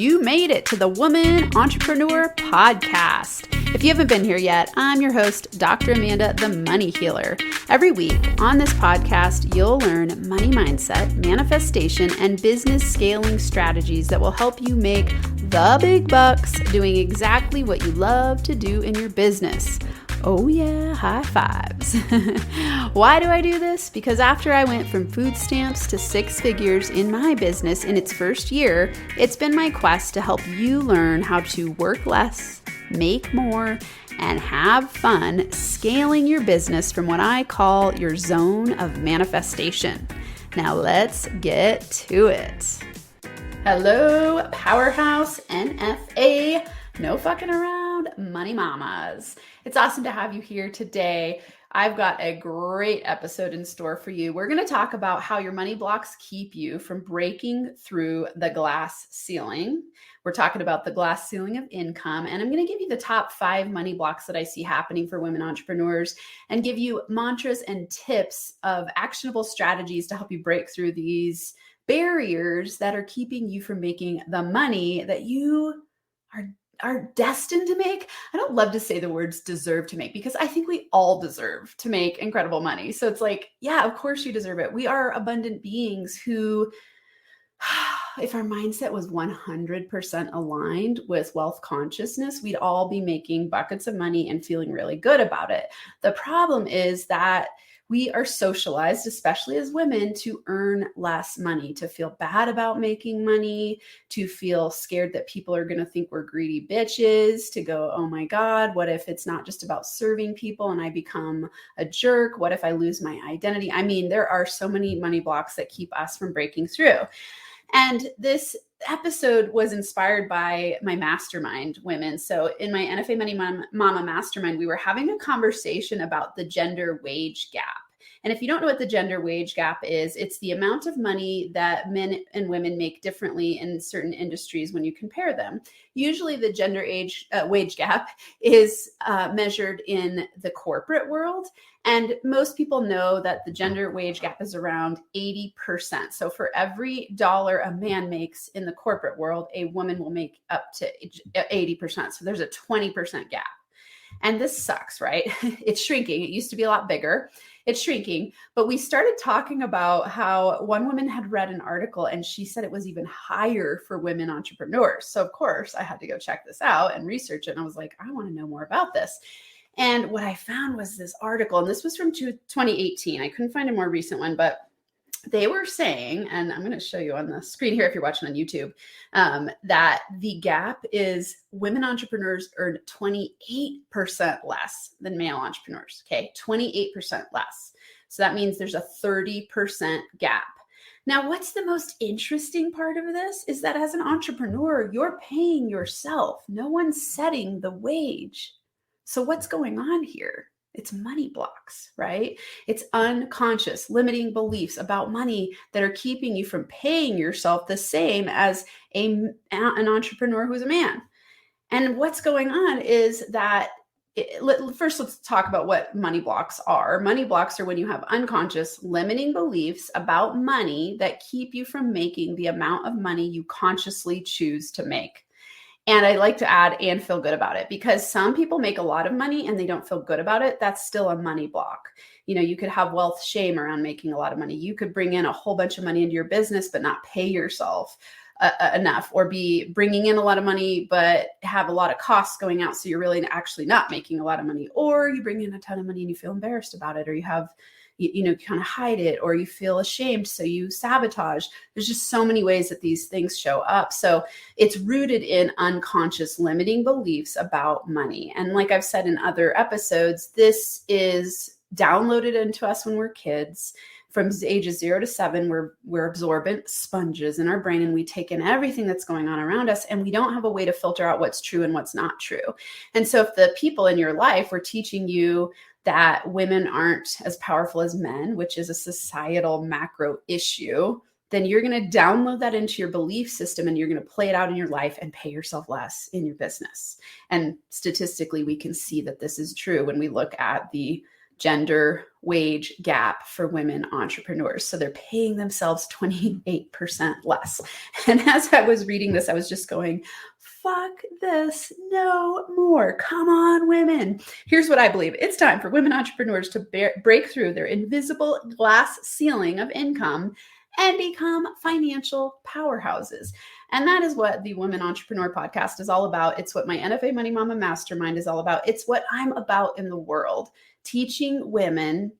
You made it to the Woman Entrepreneur Podcast. If you haven't been here yet, I'm your host, Dr. Amanda, the Money Healer. Every week on this podcast, you'll learn money mindset, manifestation, and business scaling strategies that will help you make the big bucks doing exactly what you love to do in your business. Oh yeah, high fives. Why do I do this? Because after I went from food stamps to six figures in my business in its first year, it's been my quest to help you learn how to work less, make more, and have fun scaling your business from what I call your zone of manifestation. Now let's get to it. Hello, Powerhouse NFA, no fucking around, money mamas. It's awesome to have you here today. I've got a great episode in store for you. We're going to talk about how your money blocks keep you from breaking through the glass ceiling. We're talking about the glass ceiling of income, and I'm going to give you the top 5 money blocks that I see happening for women entrepreneurs and give you mantras and tips of actionable strategies to help you break through these barriers that are keeping you from making the money that you are destined to make. I don't love to say the words deserve to make because I think we all deserve to make incredible money. So it's like, yeah, of course you deserve it. We are abundant beings who, if our mindset was 100% aligned with wealth consciousness, we'd all be making buckets of money and feeling really good about it. The problem is that we are socialized, especially as women, to earn less money, to feel bad about making money, to feel scared that people are going to think we're greedy bitches, to go, oh my God, what if it's not just about serving people and I become a jerk? What if I lose my identity? I mean, there are so many money blocks that keep us from breaking through. And this episode was inspired by my mastermind women. So in my NFA Money Mama Mastermind, we were having a conversation about the gender wage gap. And if you don't know what the gender wage gap is, it's the amount of money that men and women make differently in certain industries when you compare them. Usually the gender wage gap is measured in the corporate world. And most people know that the gender wage gap is around 80%. So for every dollar a man makes in the corporate world, a woman will make up to 80%. So there's a 20% gap. And this sucks, right? It's shrinking. It used to be a lot bigger. It's shrinking. But we started talking about how one woman had read an article and she said it was even higher for women entrepreneurs. So of course I had to go check this out and research it. And I was like, I want to know more about this. And what I found was this article, and this was from 2018. I couldn't find a more recent one, but they were saying, and I'm going to show you on the screen here if you're watching on YouTube, that the gap is women entrepreneurs earn 28% less than male entrepreneurs. Okay, 28% less. So that means there's a 30% gap. Now, what's the most interesting part of this is that as an entrepreneur, you're paying yourself. No one's setting the wage. So what's going on here? It's money blocks, right? It's unconscious limiting beliefs about money that are keeping you from paying yourself the same as an entrepreneur who's a man. And what's going on is that, first let's talk about what money blocks are. Money blocks are when you have unconscious limiting beliefs about money that keep you from making the amount of money you consciously choose to make. And I like to add and feel good about it, because some people make a lot of money and they don't feel good about it. That's still a money block. You know, you could have wealth shame around making a lot of money. You could bring in a whole bunch of money into your business, but not pay yourself enough, or be bringing in a lot of money, but have a lot of costs going out. So you're really actually not making a lot of money, or you bring in a ton of money and you feel embarrassed about it, or you have, you know, kind of hide it, or you feel ashamed, so you sabotage. There's just so many ways that these things show up. So it's rooted in unconscious limiting beliefs about money. And like I've said in other episodes, this is downloaded into us when we're kids. From ages 0 to 7, we're absorbent sponges in our brain, and we take in everything that's going on around us, and we don't have a way to filter out what's true and what's not true. And so if the people in your life were teaching you that women aren't as powerful as men, which is a societal macro issue, then you're going to download that into your belief system, and you're going to play it out in your life and pay yourself less in your business. And statistically, we can see that this is true when we look at the gender wage gap for women entrepreneurs. So they're paying themselves 28% less. And as I was reading this, I was just going, fuck this, no more. Come on, women. Here's what I believe. It's time for women entrepreneurs to break through their invisible glass ceiling of income and become financial powerhouses. And that is what the Women Entrepreneur Podcast is all about. It's what my NFA Money Mama Mastermind is all about. It's what I'm about in the world, teaching women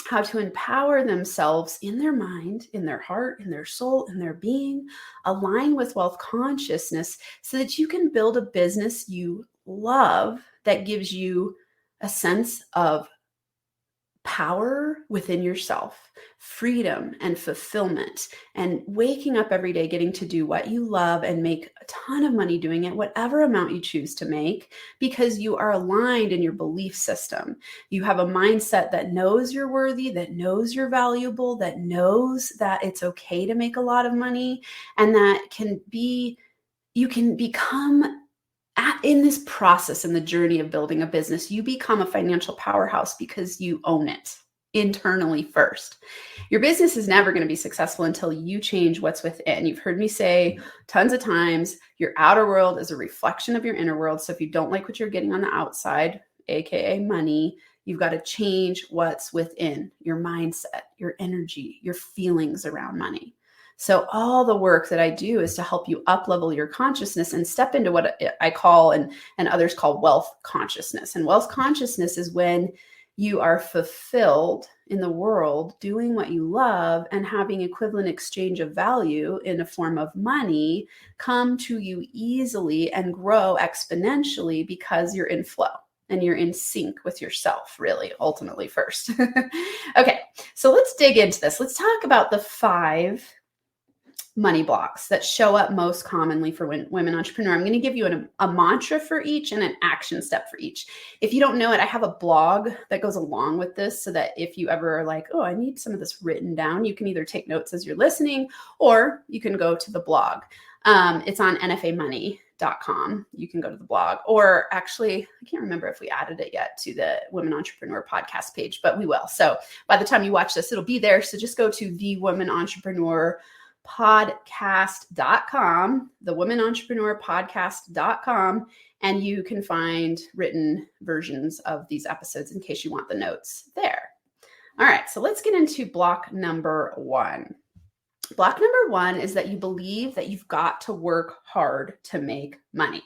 how to empower themselves in their mind, in their heart, in their soul, in their being, align with wealth consciousness so that you can build a business you love that gives you a sense of power within yourself, freedom and fulfillment, and waking up every day getting to do what you love and make a ton of money doing it, whatever amount you choose to make, because you are aligned in your belief system. You have a mindset that knows you're worthy, that knows you're valuable, that knows that it's okay to make a lot of money, and that you can become in this process, in the journey of building a business, you become a financial powerhouse because you own it internally first. Your business is never going to be successful until you change what's within. You've heard me say tons of times, your outer world is a reflection of your inner world. So if you don't like what you're getting on the outside, AKA money, you've got to change what's within, your mindset, your energy, your feelings around money. So all the work that I do is to help you up-level your consciousness and step into what I call and others call wealth consciousness. And wealth consciousness is when you are fulfilled in the world, doing what you love and having equivalent exchange of value in a form of money come to you easily and grow exponentially because you're in flow. And you're in sync with yourself, really, ultimately first. Okay, so let's dig into this. Let's talk about the 5 money blocks that show up most commonly for women entrepreneur. I'm going to give you a mantra for each and an action step for each. If you don't know it, I have a blog that goes along with this so that if you ever are like, oh, I need some of this written down, you can either take notes as you're listening or you can go to the blog. It's on NFAmoney.com. You can go to the blog, or actually, I can't remember if we added it yet to the Women Entrepreneur podcast page, but we will. So by the time you watch this, it'll be there. So just go to the Women Entrepreneur podcast.com, the Women Entrepreneur podcast.com, and you can find written versions of these episodes in case you want the notes there. All right, so let's get into block number 1. Block number 1 is that you believe that you've got to work hard to make money.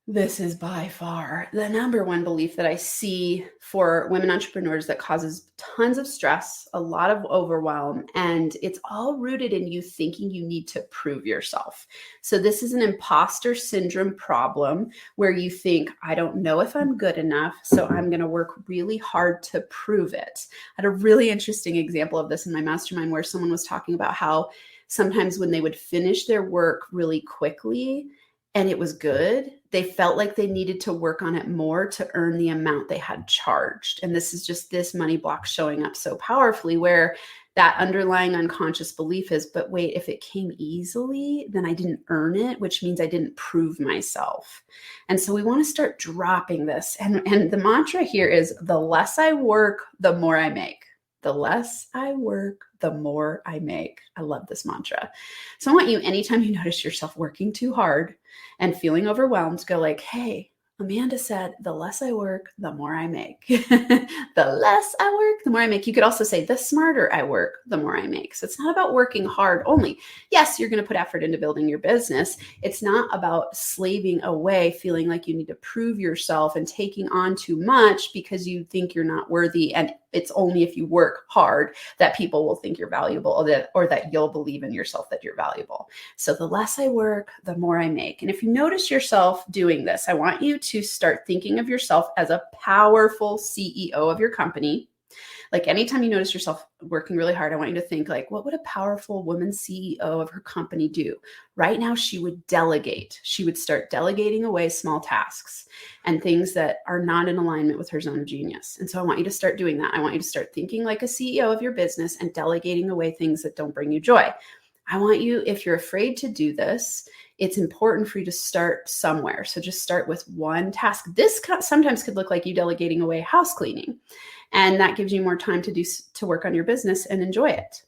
This is by far the number one belief that I see for women entrepreneurs that causes tons of stress, a lot of overwhelm, and it's all rooted in you thinking you need to prove yourself. So this is an imposter syndrome problem where you think, I don't know if I'm good enough, so I'm going to work really hard to prove it. I had a really interesting example of this in my mastermind where someone was talking about how sometimes when they would finish their work really quickly, and it was good, they felt like they needed to work on it more to earn the amount they had charged. And this is just this money block showing up so powerfully where that underlying unconscious belief is, but wait, if it came easily, then I didn't earn it, which means I didn't prove myself. And so we want to start dropping this. And the mantra here is, the less I work, the more I make. The less I work, the more I make. I love this mantra. So I want you, anytime you notice yourself working too hard and feeling overwhelmed, go like, hey, Amanda said, the less I work, the more I make. The less I work, the more I make. You could also say, the smarter I work, the more I make. So it's not about working hard only. Yes, you're going to put effort into building your business. It's not about slaving away, feeling like you need to prove yourself and taking on too much because you think you're not worthy. And it's only if you work hard that people will think you're valuable, or that you'll believe in yourself that you're valuable. So the less I work, the more I make. And if you notice yourself doing this, I want you to start thinking of yourself as a powerful CEO of your company. Like anytime you notice yourself working really hard, I want you to think like, what would a powerful woman CEO of her company do? Right now, she would delegate. She would start delegating away small tasks and things that are not in alignment with her zone of genius. And so I want you to start doing that. I want you to start thinking like a CEO of your business and delegating away things that don't bring you joy. I want you, if you're afraid to do this, it's important for you to start somewhere. So just start with one task. This sometimes could look like you delegating away house cleaning, and that gives you more time to work on your business and enjoy it.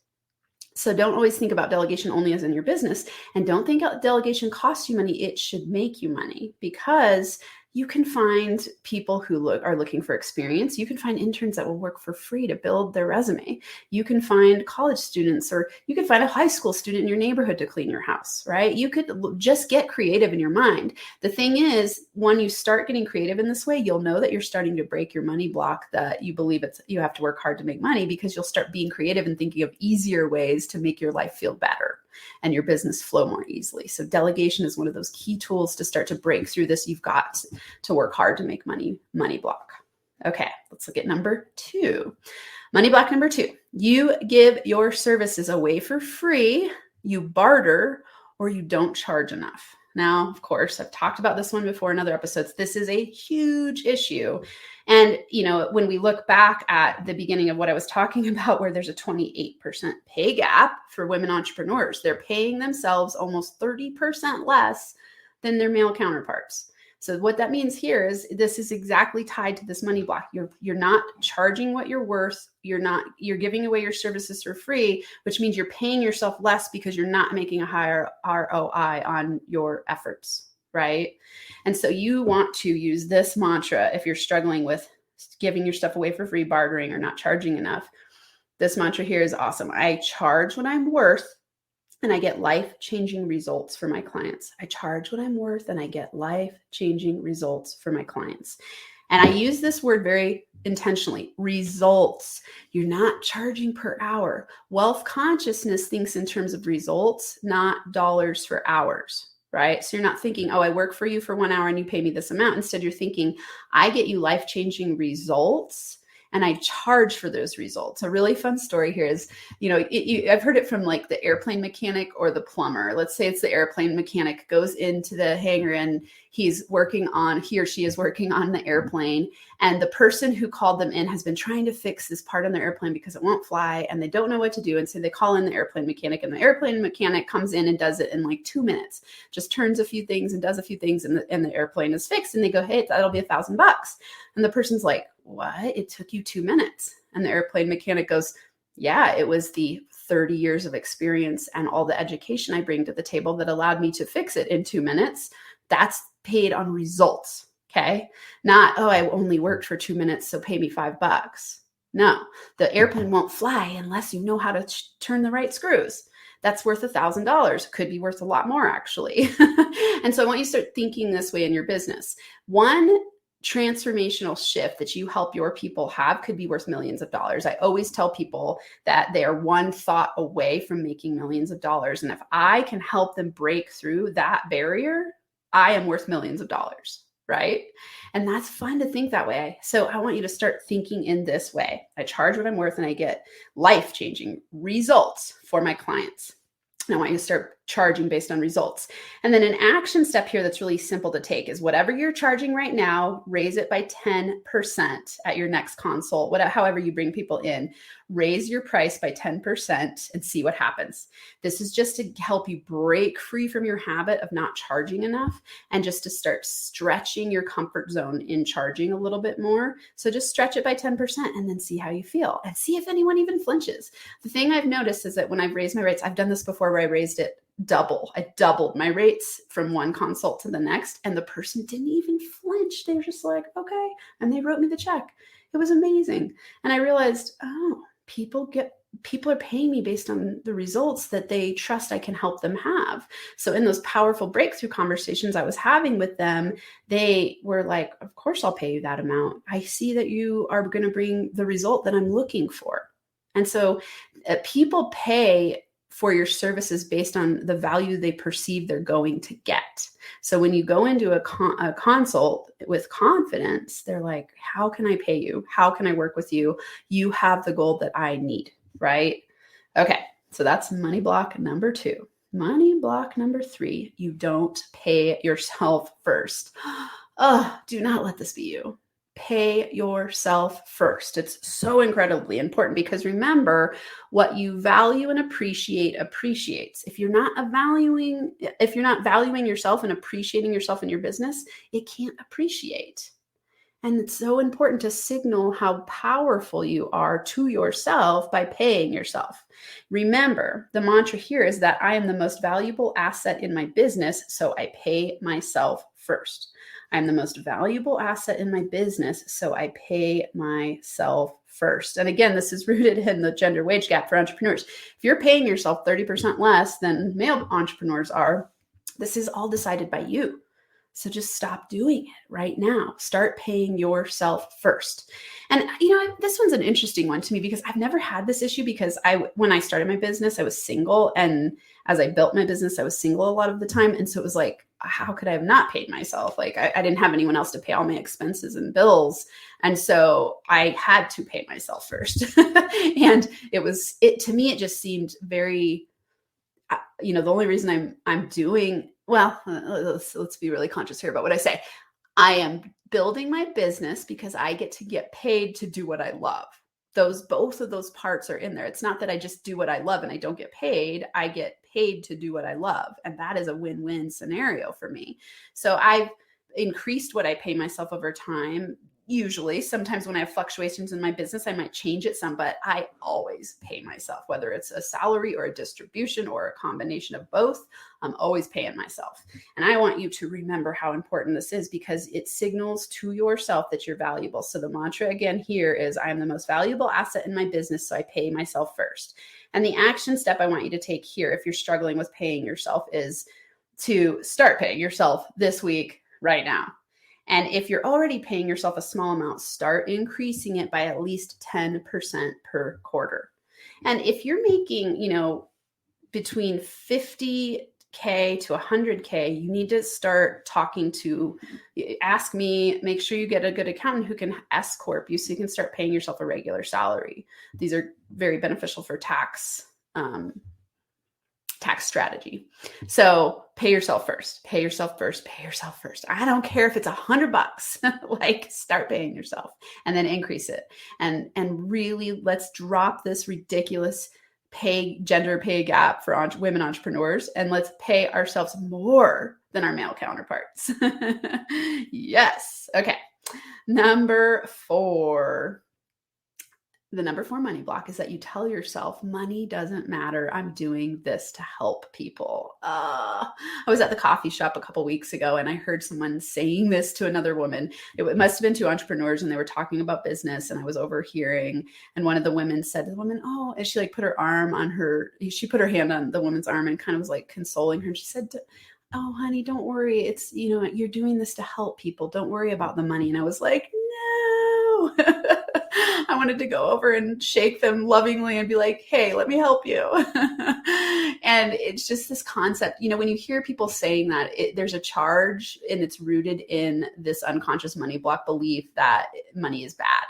So don't always think about delegation only as in your business, and don't think delegation costs you money. It should make you money, because you can find people who are looking for experience. You can find interns that will work for free to build their resume. You can find college students, or you could find a high school student in your neighborhood to clean your house, right? You could just get creative in your mind. The thing is, when you start getting creative in this way, you'll know that you're starting to break your money block that you believe you have to work hard to make money, because you'll start being creative and thinking of easier ways to make your life feel better and your business flow more easily. So delegation is one of those key tools to start to break through this. You've got to work hard to make money block. Okay, let's look at number 2. Money block number 2. You give your services away for free, you barter, or you don't charge enough. Now, of course, I've talked about this one before in other episodes. This is a huge issue. And, when we look back at the beginning of what I was talking about, where there's a 28% pay gap for women entrepreneurs, they're paying themselves almost 30% less than their male counterparts. So what that means here is this is exactly tied to this money block. You're not charging what you're worth. You're giving away your services for free, which means you're paying yourself less because you're not making a higher ROI on your efforts, right? And so you want to use this mantra if you're struggling with giving your stuff away for free, bartering, or not charging enough. This mantra here is awesome. I charge what I'm worth, and I get life-changing results for my clients. I charge what I'm worth, and I get life-changing results for my clients. And I use this word very intentionally, results. You're not charging per hour. Wealth consciousness thinks in terms of results, not dollars for hours, right? So you're not thinking, I work for you for 1 hour and you pay me this amount. Instead, you're thinking, I get you life-changing results, and I charge for those results. A really fun story here is, I've heard it from like the airplane mechanic or the plumber. Let's say it's the airplane mechanic goes into the hangar and he or she is working on the airplane. And the person who called them in has been trying to fix this part on the airplane because it won't fly and they don't know what to do. And so they call in the airplane mechanic, and the airplane mechanic comes in and does it in like 2 minutes, just turns a few things and does a few things, and the airplane is fixed. And they go, hey, that'll be $1,000. And the person's like, what? It took you 2 minutes. And the airplane mechanic goes, yeah, it was the 30 years of experience and all the education I bring to the table that allowed me to fix it in 2 minutes. That's paid on results. Okay. Not, I only worked for 2 minutes, so pay me $5. No, the airplane won't fly unless you know how to turn the right screws. That's worth $1,000. Could be worth a lot more, actually. And so I want you to start thinking this way in your business. One transformational shift that you help your people have could be worth millions of dollars. I always tell people that they are one thought away from making millions of dollars. And if I can help them break through that barrier, I am worth millions of dollars, right? And that's fun to think that way. So I want you to start thinking in this way. I charge what I'm worth, and I get life-changing results for my clients. And I want you to start charging based on results. And then an action step here that's really simple to take is whatever you're charging right now, raise it by 10% at your next consult, however you bring people in. Raise your price by 10% and see what happens. This is just to help you break free from your habit of not charging enough, and just to start stretching your comfort zone in charging a little bit more. So just stretch it by 10% and then see how you feel, and see if anyone even flinches. The thing I've noticed is that when I've raised my rates, I've done this before where I raised it double. I doubled my rates from one consult to the next, and the person didn't even flinch. They were just like, okay. And they wrote me the check. It was amazing. And I realized, people are paying me based on the results that they trust I can help them have. So in those powerful breakthrough conversations I was having with them, they were like, of course I'll pay you that amount. I see that you are going to bring the result that I'm looking for. And so people pay for your services based on the value they perceive they're going to get. So when you go into a consult with confidence, they're like, how can I pay you? How can I work with you? You have the gold that I need, right? Okay, so that's money block number 2. Money block number 3, you don't pay yourself first. Oh, do not let this be you. Pay yourself first. It's so incredibly important because remember, what you value and appreciate appreciates. If you're not valuing yourself and appreciating yourself in your business, it can't appreciate. And it's so important to signal how powerful you are to yourself by paying yourself. Remember, the mantra here is that I am the most valuable asset in my business, so I pay myself first. I'm the most valuable asset in my business, so I pay myself first. And again, this is rooted in the gender wage gap for entrepreneurs. If you're paying yourself 30% less than male entrepreneurs are, this is all decided by you. So just stop doing it right now. Start paying yourself first. And this one's an interesting one to me because I've never had this issue because when I started my business, I was single. And as I built my business, I was single a lot of the time. And so it was like, how could I have not paid myself? Like I didn't have anyone else to pay all my expenses and bills. And so I had to pay myself first. And to me, it just seemed very, the only reason I'm doing, well, let's be really conscious here about what I say. I am building my business because I get to get paid to do what I love. Both of those parts are in there. It's not that I just do what I love and I don't get paid. I get paid to do what I love. And that is a win-win scenario for me. So I've increased what I pay myself over time. Usually, sometimes when I have fluctuations in my business, I might change it some, but I always pay myself, whether it's a salary or a distribution or a combination of both. I'm always paying myself. And I want you to remember how important this is because it signals to yourself that you're valuable. So the mantra again here is I am the most valuable asset in my business, so I pay myself first. And the action step I want you to take here, if you're struggling with paying yourself, is to start paying yourself this week, right now. And if you're already paying yourself a small amount, start increasing it by at least 10% per quarter. And if you're making, between 50K to 100K, you need to start ask me, make sure you get a good accountant who can S Corp you so you can start paying yourself a regular salary. These are very beneficial for tax strategy. So pay yourself first, pay yourself first, pay yourself first. I don't care if it's $100, start paying yourself and then increase it. And really let's drop this ridiculous gender pay gap for women entrepreneurs. And let's pay ourselves more than our male counterparts. Yes. Okay. Number 4. The number 4 money block is that you tell yourself money doesn't matter. I'm doing this to help people. I was at the coffee shop a couple weeks ago and I heard someone saying this to another woman. It must have been 2 entrepreneurs and they were talking about business and I was overhearing. And one of the women said to the woman, and she put her hand on the woman's arm and kind of was consoling her. And she said, oh, honey, don't worry. It's, you're doing this to help people. Don't worry about the money. And I was like, no. I wanted to go over and shake them lovingly and be like, hey, let me help you. And it's just this concept, when you hear people saying that, there's a charge and it's rooted in this unconscious money block belief that money is bad.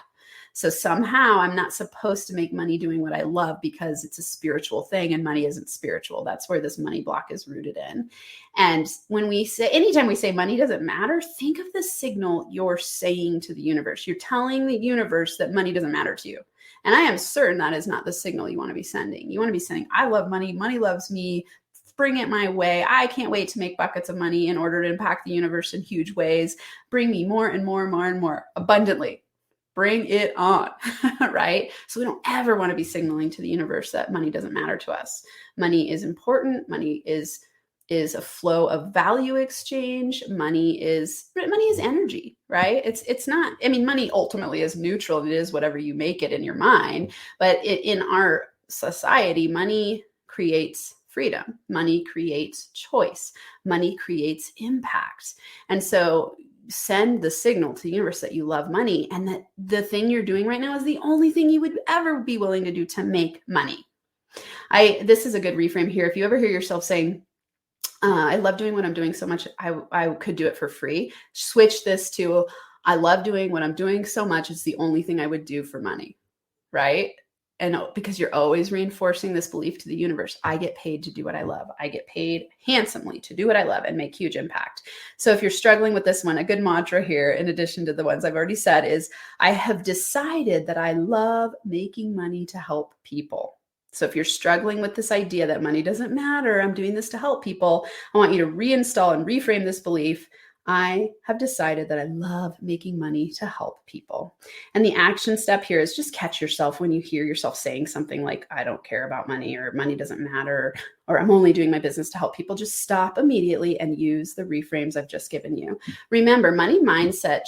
So somehow I'm not supposed to make money doing what I love because it's a spiritual thing and money isn't spiritual. That's where this money block is rooted in. And anytime we say money doesn't matter, think of the signal you're saying to the universe. You're telling the universe that money doesn't matter to you. And I am certain that is not the signal you want to be sending. You want to be saying, I love money. Money loves me. Bring it my way. I can't wait to make buckets of money in order to impact the universe in huge ways. Bring me more and more and more and more abundantly. Bring it on, right? So we don't ever want to be signaling to the universe that money doesn't matter to us. Money is important. Money is a flow of value exchange. Money is energy, right? It's not, money ultimately is neutral. It is whatever you make it in your mind. But in our society, money creates freedom. Money creates choice. Money creates impact. And so send the signal to the universe that you love money and that the thing you're doing right now is the only thing you would ever be willing to do to make money. This is a good reframe here. If you ever hear yourself saying, I love doing what I'm doing so much, I could do it for free. Switch this to, I love doing what I'm doing so much, it's the only thing I would do for money, right? And because you're always reinforcing this belief to the universe, I get paid to do what I love. I get paid handsomely to do what I love and make huge impact. So if you're struggling with this one, a good mantra here, in addition to the ones I've already said, is I have decided that I love making money to help people. So if you're struggling with this idea that money doesn't matter, I'm doing this to help people, I want you to reinstall and reframe this belief. I have decided that I love making money to help people. And the action step here is just catch yourself when you hear yourself saying something like, I don't care about money, or money doesn't matter, or I'm only doing my business to help people. Just stop immediately and use the reframes I've just given you. Remember, money mindset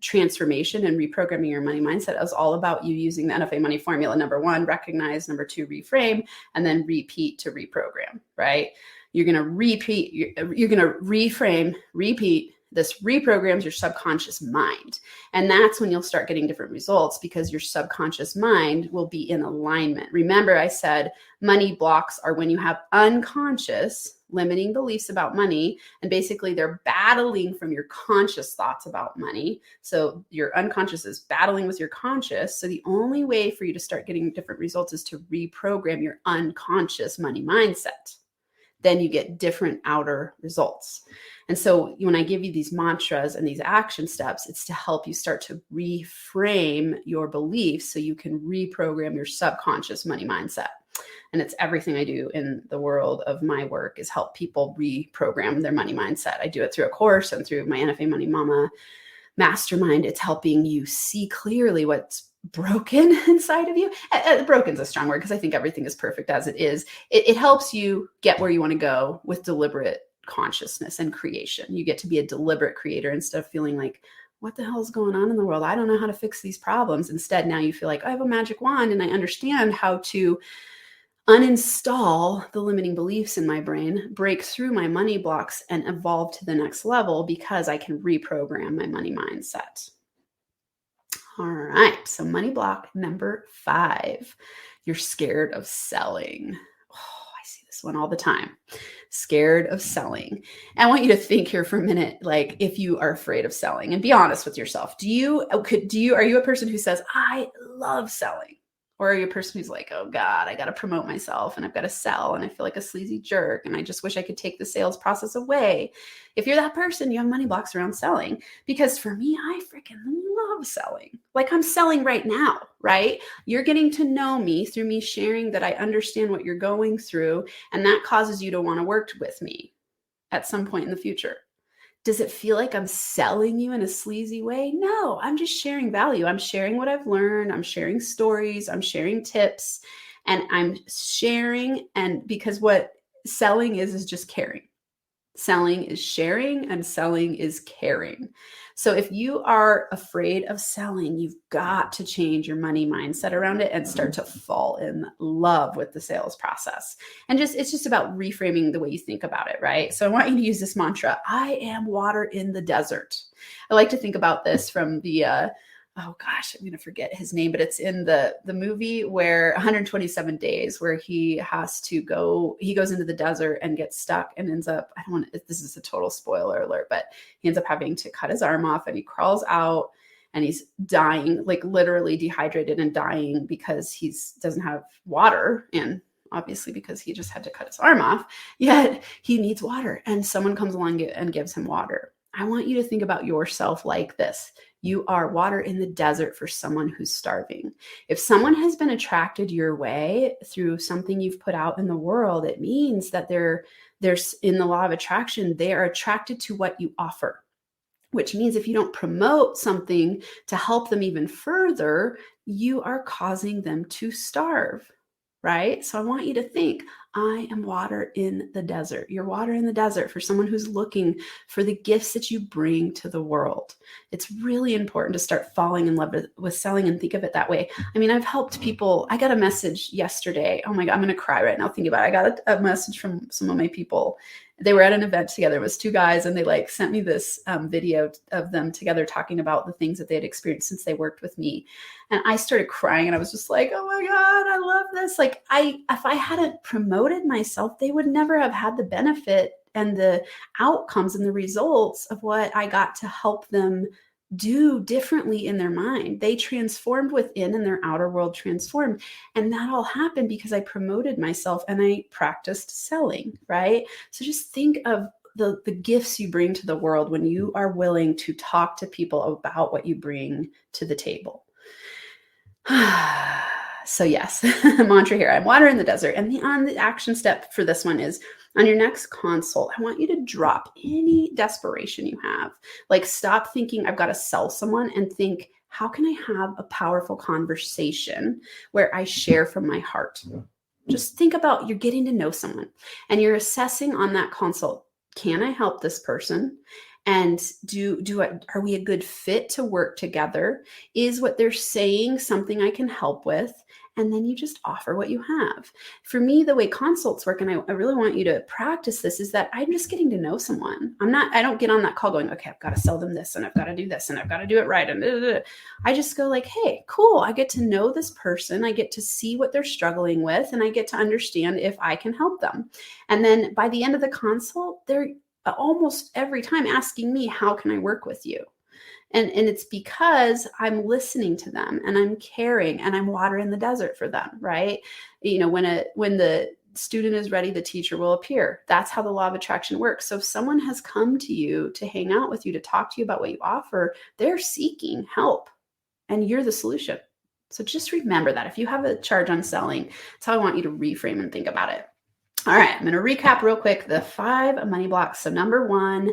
transformation and reprogramming your money mindset is all about you using the NFA Money Formula. Number 1, recognize. Number 2, reframe, and then repeat to reprogram, right? You're going to repeat, you're going to reframe, repeat. This reprograms your subconscious mind. And that's when you'll start getting different results, because your subconscious mind will be in alignment. Remember, I said money blocks are when you have unconscious limiting beliefs about money, and basically they're battling from your conscious thoughts about money. So your unconscious is battling with your conscious. So the only way for you to start getting different results is to reprogram your unconscious money mindset. Then you get different outer results. And so when I give you these mantras and these action steps, it's to help you start to reframe your beliefs so you can reprogram your subconscious money mindset. And it's everything I do in the world of my work is help people reprogram their money mindset. I do it through a course and through my NFA Money Mama Mastermind. It's helping you see clearly what's broken inside of you. Broken's a strong word because I think everything is perfect as it is. It helps you get where you want to go with deliberate consciousness and creation. You get to be a deliberate creator instead of feeling like, what the hell is going on in the world? I don't know how to fix these problems. Instead, now you feel like I have a magic wand and I understand how to uninstall the limiting beliefs in my brain, break through my money blocks, and evolve to the next level because I can reprogram my money mindset. All right, so money block number 5, you're scared of selling. Oh, I see this one all the time. Scared of selling. And I want you to think here for a minute, like if you are afraid of selling, and be honest with yourself. Are you a person who says, I love selling? Or are you a person who's like, oh God, I got to promote myself and I've got to sell and I feel like a sleazy jerk and I just wish I could take the sales process away? If you're that person, you have money blocks around selling. Because for me, I freaking love selling. Like I'm selling right now, right? You're getting to know me through me sharing that I understand what you're going through, and that causes you to want to work with me at some point in the future. Does it feel like I'm selling you in a sleazy way? No, I'm just sharing value. I'm sharing what I've learned. I'm sharing stories. I'm sharing tips, and I'm sharing. And because what selling is just caring. Selling is sharing and selling is caring. So if you are afraid of selling, you've got to change your money mindset around it and start to fall in love with the sales process. And it's just about reframing the way you think about it, right? So I want you to use this mantra, I am water in the desert. I like to think about this from the, oh gosh, I'm going to forget his name, but it's in the movie where 127 days where he goes into the desert and gets stuck and ends up, this is a total spoiler alert, but he ends up having to cut his arm off and he crawls out and he's dying, like literally dehydrated and dying because he doesn't have water, and obviously because he just had to cut his arm off, yet he needs water and someone comes along and gives him water. I want you to think about yourself like this. You are water in the desert for someone who's starving. If someone has been attracted your way through something you've put out in the world, it means that there's in the law of attraction, they are attracted to what you offer, which means if you don't promote something to help them even further, you are causing them to starve, right? So I want you to think, I am water in the desert. You're water in the desert for someone who's looking for the gifts that you bring to the world. It's really important to start falling in love with selling and think of it that way. I mean, I've helped people. I got a message yesterday. Oh my God, I'm going to cry right now thinking about it. I got a message from some of my people. They were at an event together. It was 2 guys, and they sent me this video of them together talking about the things that they had experienced since they worked with me. And I started crying, and I was just like, oh my God, I love this. Like if I hadn't promoted myself, they would never have had the benefit and the outcomes and the results of what I got to help them do differently in their mind. They transformed within and their outer world transformed. And that all happened because I promoted myself and I practiced selling, right? So just think of the gifts you bring to the world when you are willing to talk to people about what you bring to the table. So yes, mantra here. I'm water in the desert. And the action step for this one is, on your next consult, I want you to drop any desperation you have. Like, stop thinking I've got to sell someone and think, how can I have a powerful conversation where I share from my heart? Just think about, you're getting to know someone and you're assessing on that consult. Can I help this person? And are we a good fit to work together? Is what they're saying something I can help with? And then you just offer what you have. For me, the way consults work, and I really want you to practice this, is that I'm just getting to know someone. I don't get on that call going, okay, I've got to sell them this and I've got to do this and I've got to do it right. And I just go like, hey, cool. I get to know this person. I get to see what they're struggling with, and I get to understand if I can help them. And then by the end of the consult, they're almost every time asking me, how can I work with you? And it's because I'm listening to them and I'm caring and I'm water in the desert for them, right? When the student is ready, the teacher will appear. That's how the law of attraction works. So if someone has come to you to hang out with you, to talk to you about what you offer, they're seeking help and you're the solution. So just remember that. If you have a charge on selling, that's how I want you to reframe and think about it. All right, I'm going to recap real quick the 5 money blocks. So number 1,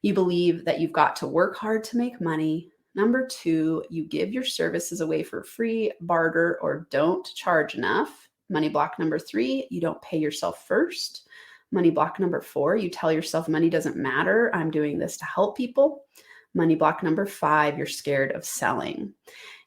you believe that you've got to work hard to make money. Number 2, you give your services away for free, barter, or don't charge enough. Money block number 3, you don't pay yourself first. Money block number 4, you tell yourself money doesn't matter. I'm doing this to help people. Money block number 5, you're scared of selling.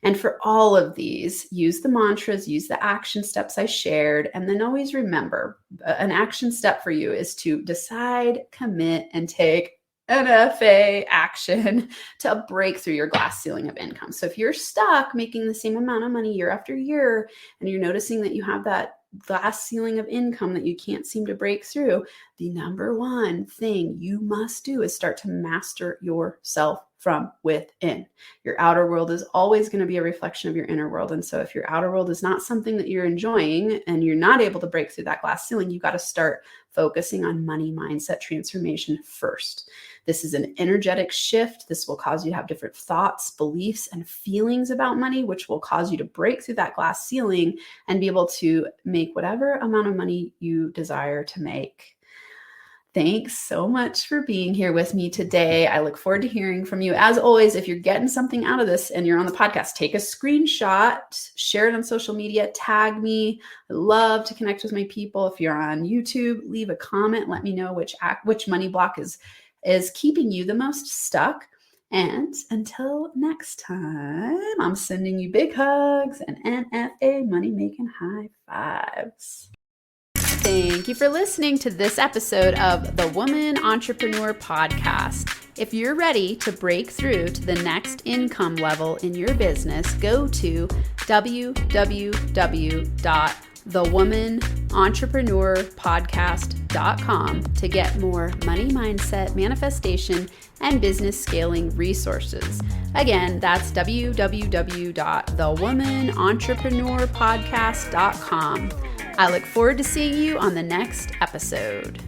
And for all of these, use the mantras, use the action steps I shared, and then always remember, an action step for you is to decide, commit, and take NFA action to break through your glass ceiling of income. So if you're stuck making the same amount of money year after year, and you're noticing that you have that glass ceiling of income that you can't seem to break through, the number 1 thing you must do is start to master yourself from within. Your outer world is always going to be a reflection of your inner world. And so if your outer world is not something that you're enjoying and you're not able to break through that glass ceiling, you've got to start focusing on money mindset transformation first. This is an energetic shift. This will cause you to have different thoughts, beliefs, and feelings about money, which will cause you to break through that glass ceiling and be able to make whatever amount of money you desire to make. Thanks so much for being here with me today. I look forward to hearing from you. As always, if you're getting something out of this and you're on the podcast, take a screenshot, share it on social media, tag me. I love to connect with my people. If you're on YouTube, leave a comment. Let me know which money block is keeping you the most stuck. And until next time, I'm sending you big hugs and NFA money making high fives. Thank you for listening to this episode of the Woman Entrepreneur Podcast. If you're ready to break through to the next income level in your business, go to www.thewomanentrepreneurpodcast.com to get more money mindset, manifestation, and business scaling resources. Again, that's www.thewomanentrepreneurpodcast.com. I look forward to seeing you on the next episode.